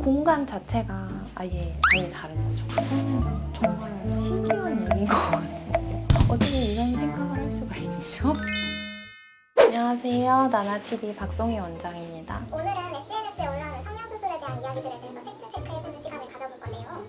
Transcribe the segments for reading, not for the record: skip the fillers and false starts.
공간 자체가 아예 다른 거죠. 그거는 정말 신기한 얘기인 것 같은데 어떻게 이런 생각을 할 수가 있죠? 안녕하세요. 나나TV 박송희 원장입니다. 오늘은 SNS에 올라오는 성형수술에 대한 이야기들에 대해서 팩트체크해보는 시간을 가져볼 건데요.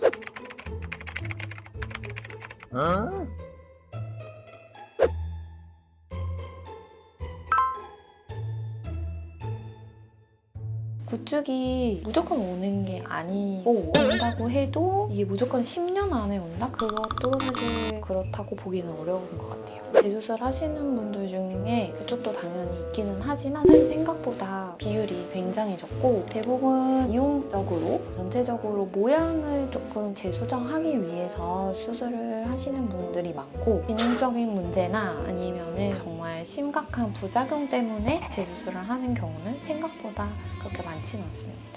구축이 무조건 오는 게 아니고 온다고 해도 이게 무조건 10년 안에 온다? 그것도 사실 그렇다고 보기는 어려운 것 같아요. 재수술 하시는 분들 중에 구축도 당연히 있기는 하지만 사실 생각보다 비율이 굉장히 적고 대부분 이용적으로 전체적으로 모양을 조금 재수정하기 위해서 수술을 하시는 분들이 많고 기능적인 문제나 아니면은 정말 심각한 부작용 때문에 재수술을 하는 경우는 생각보다 그렇게 많지는 않습니다.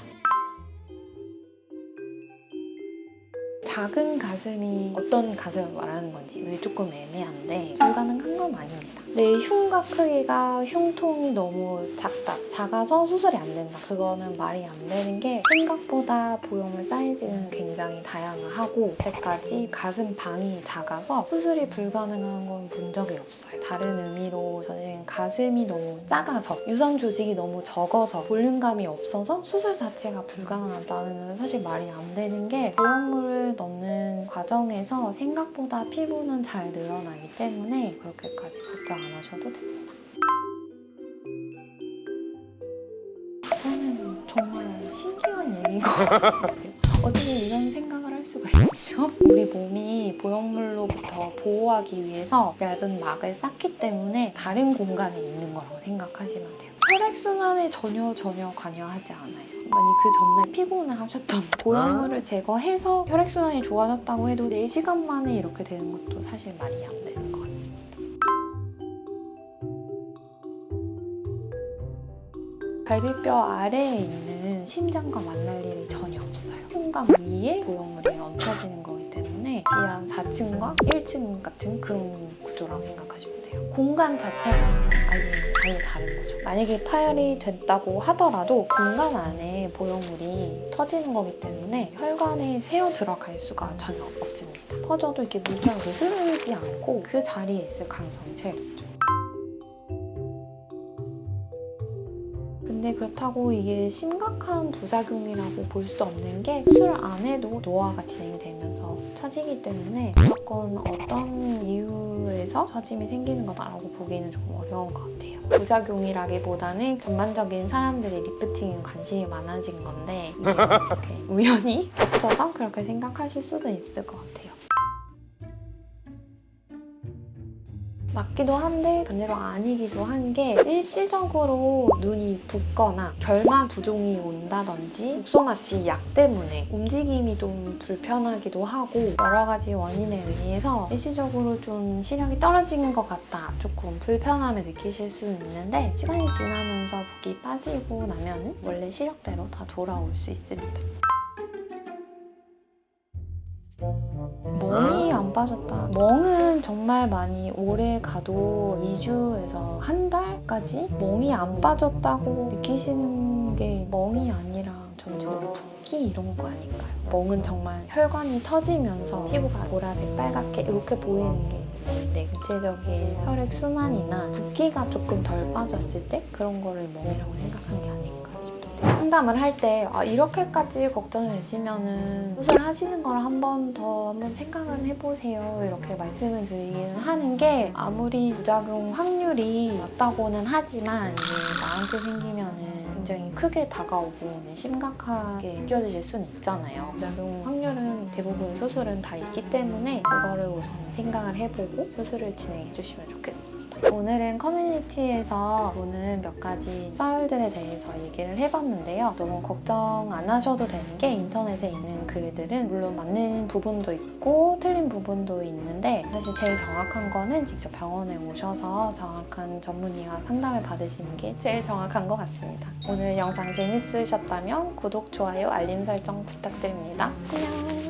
작은 가슴이 어떤 가슴을 말하는 건지 그게 조금 애매한데 불가능한 건 아닙니다. 내 흉곽 크기가 흉통이 너무 작아서 수술이 안 된다. 그거는 말이 안 되는 게 생각보다 보형물 사이즈는 굉장히 다양하고 여태까지 가슴 방이 작아서 수술이 불가능한 건 본 적이 없어요. 다른 의미로 저는 가슴이 너무 작아서 유선 조직이 너무 적어서 볼륨감이 없어서 수술 자체가 불가능하다는 사실 말이 안 되는 게 보형물을 넣는 과정에서 생각보다 피부는 잘 늘어나기 때문에 그렇게까지 걱정 안 하셔도 됩니다. 저는 정말 신기한 얘기인 것 같아요. 어떻게 이런 생각을 할 수가 있죠? 우리 몸이 보형물로부터 보호하기 위해서 얇은 막을 쌓기 때문에 다른 공간에 있는 거라고 생각하시면 돼요. 혈액순환에 전혀 관여하지 않아요. 만약 그 전날 피곤을 하셨던 보형물을 제거해서 혈액순환이 좋아졌다고 해도 4시간 만에 이렇게 되는 것도 사실 말이 안 되는 것 같습니다. 갈비뼈 아래에 있는 심장과 만날 일이 전혀 없어요. 흉곽 위에 보형물이 얹혀지는 거기 때문에 지하 4층과 1층 같은 그런 구조라고 생각하시면 돼요. 공간 자체가 아예 다른 거죠. 만약에 파열이 됐다고 하더라도 공간 안에 보형물이 터지는 거기 때문에 혈관에 새어 들어갈 수가 전혀 없습니다. 퍼져도 이렇게 물처럼 흐르지 않고 그 자리에 있을 가능성이 제일 높죠. 근데 그렇다고 이게 심각한 부작용이라고 볼 수도 없는 게 수술 안 해도 노화가 진행이 되면서 처지기 때문에 무조건 어떤 이유에서 처짐이 생기는 거다라고 보기에는 좀 어려운 것 같아요. 부작용이라기보다는 전반적인 사람들이 리프팅에 관심이 많아진 건데 이게 이렇게 우연히 겹쳐서 그렇게 생각하실 수도 있을 것 같아요. 맞기도 한데 반대로 아니기도 한 게 일시적으로 눈이 붓거나 결막 부종이 온다든지 국소마취 약 때문에 움직임이 좀 불편하기도 하고 여러 가지 원인에 의해서 일시적으로 좀 시력이 떨어진 것 같다 조금 불편함을 느끼실 수는 있는데 시간이 지나면서 붓기 빠지고 나면 원래 시력대로 다 돌아올 수 있습니다. 멍이 안 빠졌다. 멍은 정말 많이 오래 가도 2주에서 한 달까지 멍이 안 빠졌다고 느끼시는 게 멍이 아니라 전체적으로 붓기 이런 거 아닐까요? 멍은 정말 혈관이 터지면서 피부가 보라색, 빨갛게 이렇게 보이는 게 있는데 구체적인 혈액순환이나 붓기가 조금 덜 빠졌을 때 그런 거를 멍이라고 생각하는 게 아닐까 싶은데 상담을 할 때 이렇게까지 걱정되시면은 수술하시는 걸 한번 생각을 해보세요 이렇게 말씀을 드리기는 하는 게 아무리 부작용 확률이 낮다고는 하지만 이게 나한테 생기면은 굉장히 크게 다가오고 심각하게 느껴지실 수는 있잖아요. 부작용 확률은 대부분 수술은 다 있기 때문에 그거를 우선 생각을 해보고 수술을 진행해 주시면 좋겠습니다. 오늘은 커뮤니티에서 보는 몇 가지 썰들에 대해서 얘기를 해봤는데요. 너무 걱정 안 하셔도 되는 게 인터넷에 있는 글들은 물론 맞는 부분도 있고 틀린 부분도 있는데 사실 제일 정확한 거는 직접 병원에 오셔서 정확한 전문의와 상담을 받으시는 게 제일 정확한 것 같습니다. 오늘 영상 재밌으셨다면 구독, 좋아요, 알림 설정 부탁드립니다. 안녕!